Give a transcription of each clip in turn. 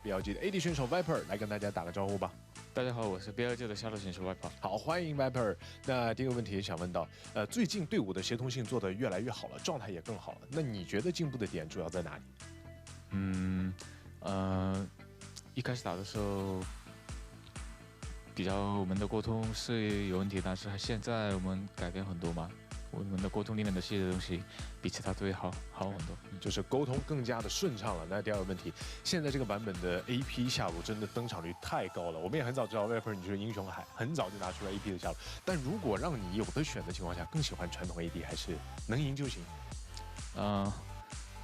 BLG 的 AD 选手 Viper 来跟大家打个招呼吧。大家好，我是 BLG 的下路选手外跑。好，欢迎 Viper。那第一个问题想问到，最近队伍的协同性做得越来越好了，状态也更好了。那你觉得进步的点主要在哪里？一开始打的时候，比较我们的沟通是有问题，但是现在我们改变很多嘛。我们的沟通里面的细节的东西比其他队好很多，就是沟通更加的顺畅了。那第二个问题，现在这个版本的 AP 下路真的登场率太高了。我们也很早知道 Viper 你是英雄海，很早就拿出了 AP 的下路。但如果让你有的选的情况下，更喜欢传统 AD 还是能赢就行？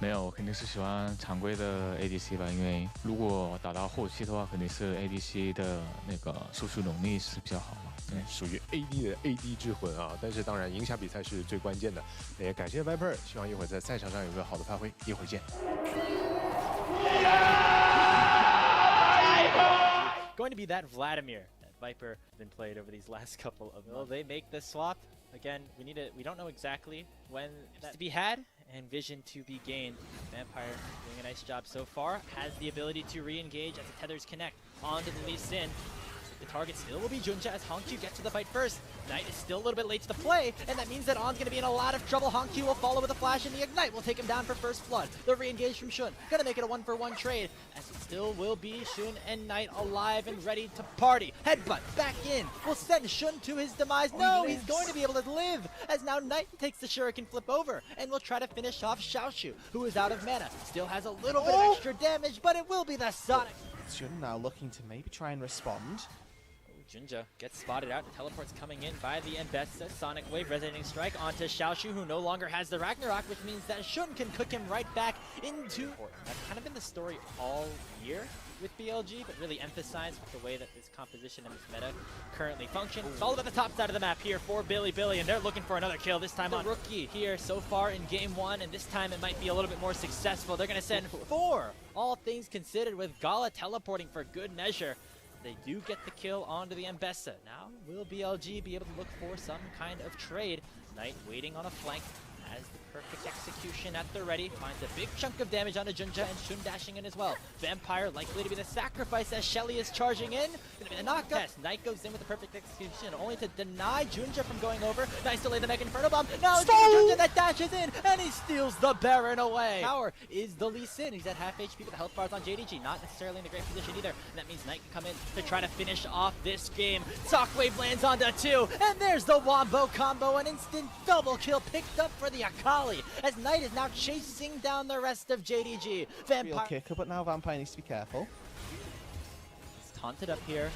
没有，我肯定是喜欢常规的 ADC 吧，因为如果打到后期的话，肯定是 ADC 的那个输出能力是比较好嘛。属于 AD 的 AD 之魂啊！但是当然，影响比赛是最关键的。也感谢 Viper， 希望一会儿在赛场上有个好的发挥。一会儿见。Going to be that Vladimir that Viper been played over these last couple of months. Will they make the swap? Again, we don't know exactly when that's to be had and vision to be gained. Vampire doing a nice job so far. Has the ability to re-engage as the tethers connect onto the Lee Sin. The target still will be Junja as Hongq gets to the fight first. Knight is still a little bit late to the play, and that means that On's going to be in a lot of trouble. Hongq will follow with a flash, and the Ignite will take him down for first blood. The re-engage from Shun, going to make it a 1-for-1 trade, as it still will be Shun and Knight alive and ready to party. Headbutt back in will send Shun to his demise. No, he's going to be able to live, as now Knight takes the Shuriken flip over, and will try to finish off Xiaoshu, who is out of mana. Still has a little bit of extra damage, but it will be the Sonic. Shun now looking to maybe try and respond. Junja gets spotted out. The teleport's coming in by the Mbessa. Sonic Wave, Resonating Strike onto Xiaoshu, who no longer has the Ragnarok, which means that Shun can cook him right back into... That's kind of been the story all year with BLG, but really emphasized with the way that this composition and this meta currently function. It's all about the top side of the map here for Bilibili, and they're looking for another kill, this time on Rookie here so far in Game 1, and this time it might be a little bit more successful. They're going to send 4, all things considered, with Gala teleporting for good measure. They do get the kill onto the Mbessa. Now, will BLG be able to look for some kind of trade? Knight waiting on a flank, has the perfect execution at the ready, finds a big chunk of damage onto Junja, and Shun dashing in as well. Vampire likely to be the sacrifice as Shelly is charging in. Gonna be the knockup. Yes, Knight goes in with the perfect execution, only to deny Junja from going over. Nice delay the Mega Inferno Bomb. No, Junja that dashes in, and he steals the Baron away. Tower is the Lee Sin. He's at half HP, but the health bars on JDG. Not necessarily in a great position either. And that means Knight can come in to try to finish off this game. Shockwave lands onto 2, and there's the Wombo combo. An instant double kill picked up for the Akali, as Knight is now chasing down the rest of JDG. Real Vampire kicker, but now Vampire needs to be careful. is taunted up here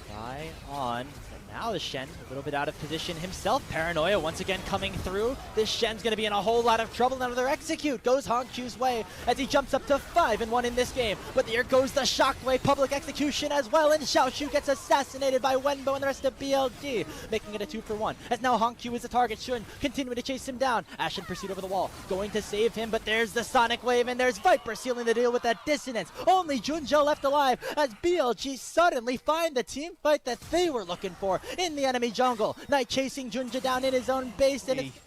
by On. And now the Shen, a little bit out of position himself. Paranoia once again coming through. This Shen's going to be in a whole lot of trouble. Another execute goes Hongq's way as he jumps up to 5-1 in this game. But here goes the Shockwave public execution as well, and Xiaoshu gets assassinated by Wenbo and the rest of BLG, making it a 2-for-1. As now Hongq is the target, Shun continuing to chase him down. Ash in pursuit over the wall, going to save him, but there's the Sonic Wave, and there's Viper sealing the deal with that dissonance. Only Junja left alive as BLG suddenly find the team fight that they were looking for in the enemy jungle. Knight chasing Junja down in his own base, and it's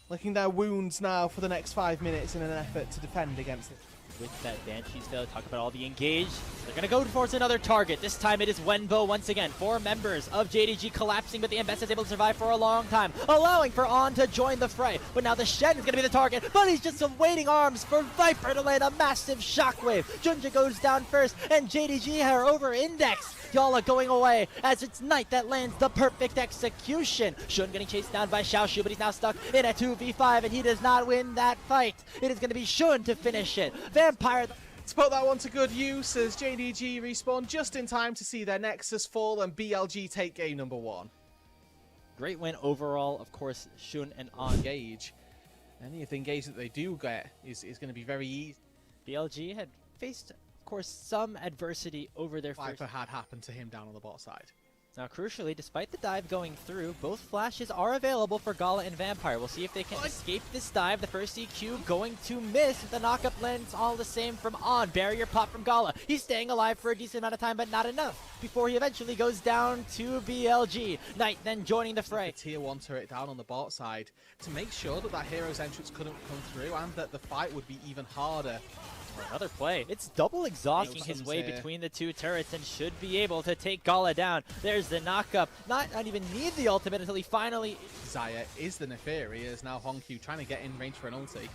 Licking their wounds now for the next 5 minutes in an effort to defend against it. with that Banshee's failure. Talk about all the engage. They're going to go towards another target. This time it is Wenbo once again. 4 members of JDG collapsing, but the Mbessa is able to survive for a long time, allowing for On to join the fray. But now the Shen is going to be the target, but he's just awaiting arms for Viper to land a massive shockwave. Junja goes down first, and JDG are over-indexed. Yala going away as it's Knight that lands the perfect execution. Shun getting chased down by Xiaoshu, but he's now stuck in a 2v5, and he does not win that fight. It is going to be Shun to finish it. Vampire... To put that one to good use as JDG respawn just in time to see their Nexus fall and BLG take game number 1. Great win overall, of course, Shun and On. Engage. Any of the engage that they do get is going to be very easy. BLG had faced, of course, some adversity over their first... Viper had happened to him down on the bot side. Now, crucially, despite the dive going through, both flashes are available for Gala and Vampire. We'll see if they can escape this dive. The first EQ going to miss. The knockup lands all the same from On. Barrier pop from Gala. He's staying alive for a decent amount of time, but not enough, before he eventually goes down to BLG. Knight then joining the fray. The tier 1 turret down on the bot side to make sure that that hero's entrance couldn't come through and that the fight would be even harder Another play. It's double exhausting his way here. between the two turrets and should be able to take Gala down. There's the knockup. Not even need the ultimate until he finally... Xayah is the Neferi, as now Hongq trying to get in range for an ulti.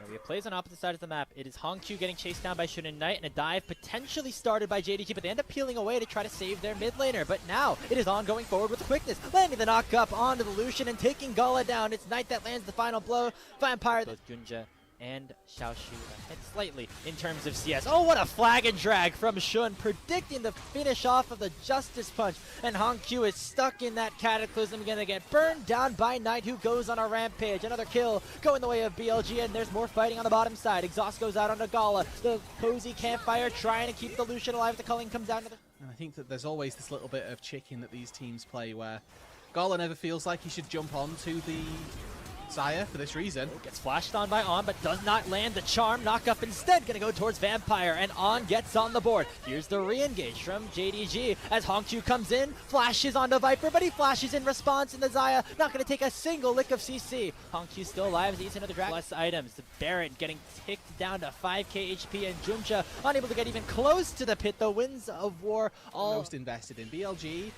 We have plays on opposite sides of the map. It is Hongq getting chased down by Shunin Knight, and a dive potentially started by JDG, but they end up peeling away to try to save their mid laner. But now it is on going forward with quickness, landing the knock up onto the Lucian and taking Gala down. It's Knight that lands the final blow. Vampire, both Gunja and Xiaoshu ahead slightly in terms of CS. Oh, what a flag and drag from Shun, predicting the finish off of the Justice Punch. And Hongq is stuck in that Cataclysm, gonna get burned down by Knight, who goes on a rampage. Another kill going the way of BLG, and there's more fighting on the bottom side. Exhaust goes out onto Gala. The cozy campfire trying to keep the Lucian alive. The culling comes down to the... And I think that there's always this little bit of chicken that these teams play where Gala never feels like he should jump on to the Xayah for this reason. Gets flashed on by On, but does not land the charm. Knock up instead, gonna go towards Vampire, and On gets on the board. Here's the re-engage from JDG as Hongq comes in, flashes onto Viper, but he flashes in response, and the Xayah not gonna take a single lick of CC. Hongq still alive as he eats into the dragon. Plus items, the Baron getting ticked down to 5k HP, and Junja unable to get even close to the pit. The Winds of War all... Most invested in BLG.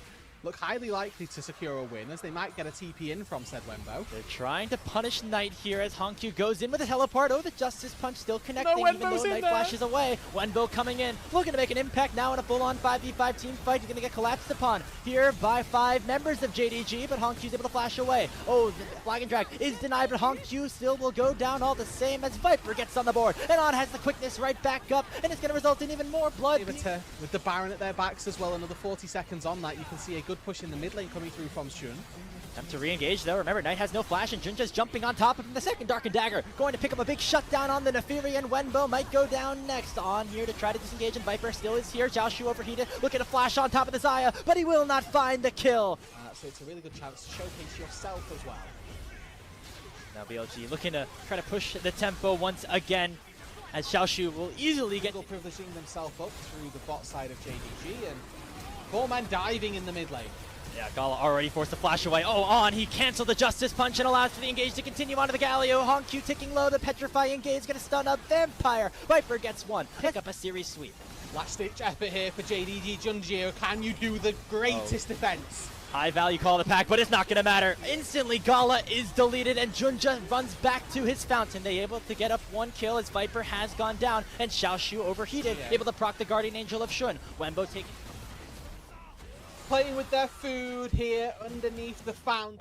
Look highly likely to secure a win, as they might get a TP in from said Wenbo. They're trying to punish Knight here as Hongq goes in with a teleport. Oh, the Justice Punch still connecting, even though Knight flashes away. Wenbo coming in, looking to make an impact now in a full-on 5v5 team fight. He's going to get collapsed upon here by 5 members of JDG, but Hongq's able to flash away. Oh, the flag and drag is denied, but Hongq still will go down all the same as Viper gets on the board. And On has the quickness right back up, and it's going to result in even more blood. With the Baron at their backs as well, another 40 seconds on that, you can see a good push in the mid lane coming through from Shun. Time to re-engage though. Remember, Knight has no flash, and Junja's jumping on top of him. The second Darkened Dagger going to pick up a big shutdown on the Neferi, and Wenbo might go down next. On here to try to disengage, and Viper still is here. Xiaoshu overheated, looking to flash on top of the Xayah, but he will not find the kill. So it's a really good chance to showcase yourself as well. Now BLG looking to try to push the tempo once again, as Xiaoshu will easily get... Privileging themselves up through the bot side of JDG, and 4 men diving in the mid lane. Yeah, Gala already forced to flash away. Oh, On, he canceled the Justice Punch and allows for the engage to continue onto the Galio. Hongq ticking low, the Petrifying Engage gonna stun up Vampire. Viper gets one, pick up a series sweep. Last ditch effort here for JDG Junjie. Can you do the greatest defense? High value call of the pack, but it's not gonna matter. Instantly, Gala is deleted, and Junja runs back to his fountain. They able to get up 1 kill as Viper has gone down, and Xiaoshu overheated, able to proc the Guardian Angel of Shun. Wenbo taking... Playing with their food here underneath the fountain.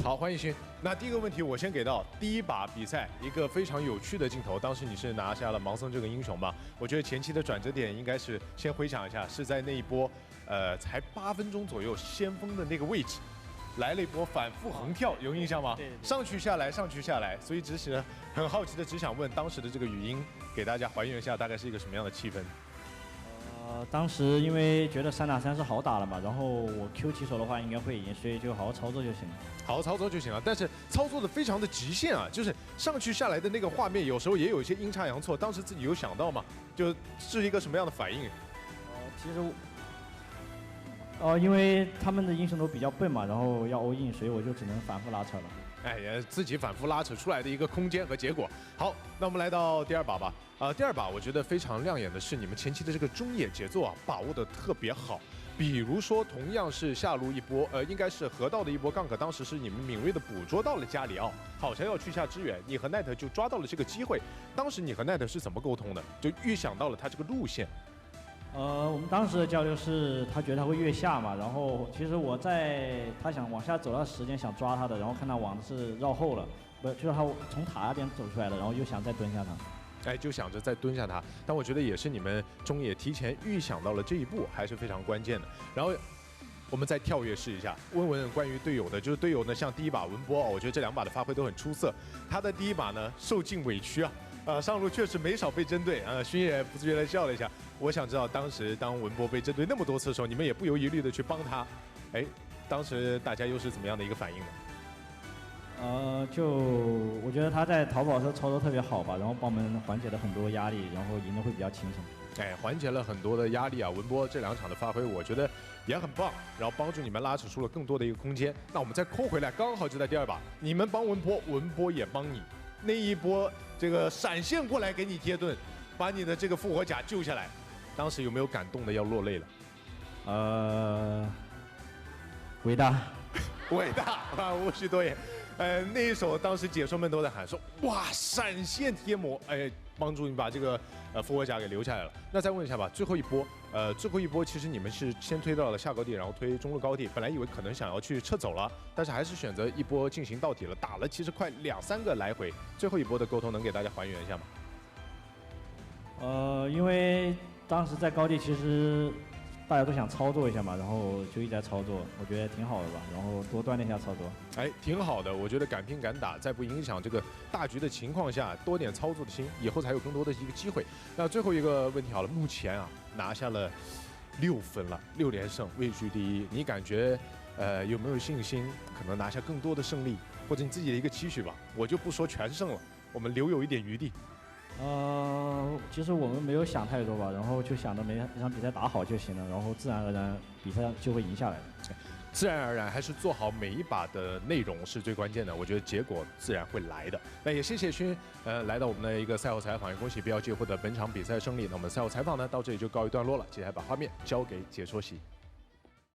好，欢迎勋。那第一个问题我先给到第一把比赛一个非常有趣的镜头，当时你是拿下了盲僧这个英雄嘛？我觉得前期的转折点应该是先回想一下，是在那一波才8分钟左右先锋的那个位置。 来了一波反复横跳，有印象吗？对对对上去下来，上去下来，所以只是很好奇的，只想问当时的这个语音，给大家还原一下，大概是一个什么样的气氛？当时因为觉得3打3是好打了嘛，然后我 Q 起手的话应该会赢，所以就好好操作就行了。好好操作就行了，但是操作的非常的极限啊，就是上去下来的那个画面，有时候也有一些阴差阳错。当时自己有想到吗？就是一个什么样的反应？其实。 因为他们的英雄都比较笨嘛，然后要 all in， 所以我就只能反复拉扯了。哎，也自己反复拉扯出来的一个空间和结果。好，那我们来到第2把吧。第2把我觉得非常亮眼的是你们前期的这个中野节奏啊，把握的特别好。比如说，同样是下路一波，应该是河道的一波 gank， 当时是你们敏锐的捕捉到了加里奥，好像要去下支援，你和奈特就抓到了这个机会。当时你和奈特是怎么沟通的？就预想到了他这个路线。 我们当时的交流是，他觉得他会越下嘛，然后其实我在他想往下走的时间想抓他的，然后看到网是绕后了，不就是他从塔那边走出来的，然后又想再蹲下他。哎，就想着再蹲下他，但我觉得也是你们中野提前预想到了这一步，还是非常关键的。然后我们再跳跃试一下，问问关于队友的，就是队友呢，像第1把文波，我觉得这2把的发挥都很出色。他的第1把呢，受尽委屈啊。 上路确实没少被针对，勋也不自觉地笑了一下。我想知道当时当文波被针对那么多次的时候，你们也不犹豫虑的去帮他，哎，当时大家又是怎么样的一个反应呢？就我觉得他在淘宝的时候操作特别好吧，然后帮我们缓解了很多压力，然后赢得会比较轻松。哎，缓解了很多的压力啊。文波这2场的发挥，我觉得也很棒，然后帮助你们拉扯出了更多的一个空间。那我们再扣回来，刚好就在第2把，你们帮文波，文波也帮你，那一波这个闪现过来给你贴盾，把你的这个复活甲救下来，当时有没有感动的要落泪了？伟大，伟大啊，无需多言。那一手当时解说们都在喊说，哇，闪现贴膜，哎，帮助你把这个复活甲给留下来了。那再问一下吧，最后一波其实你们是先推到了下高地，然后推中路高地，本来以为可能想要去撤走了，但是还是选择一波进行到底了，打了其实快2、3个来回。最后一波的沟通能给大家还原一下吗？因为当时在高地其实大家都想操作一下嘛，然后就一直在操作，我觉得挺好的吧，然后多锻炼一下操作。哎，挺好的，我觉得敢拼敢打，在不影响这个大局的情况下，多点操作的心，以后才有更多的一个机会。那最后一个问题好了，目前啊拿下了6分了，6连胜，位居第1，你感觉有没有信心可能拿下更多的胜利，或者你自己的一个期许吧？我就不说全胜了，我们留有一点余地。其实我们没有想太多吧，然后就想着每场比赛打好就行了，然后自然而然比赛就会赢下来。自然而然还是做好每一把的内容是最关键的，我觉得结果自然会来的。那也谢谢勋，来到我们的一个赛后采访，也恭喜BLG获得本场比赛胜利。那我们赛后采访呢到这里就告一段落了，接下来把画面交给解说席。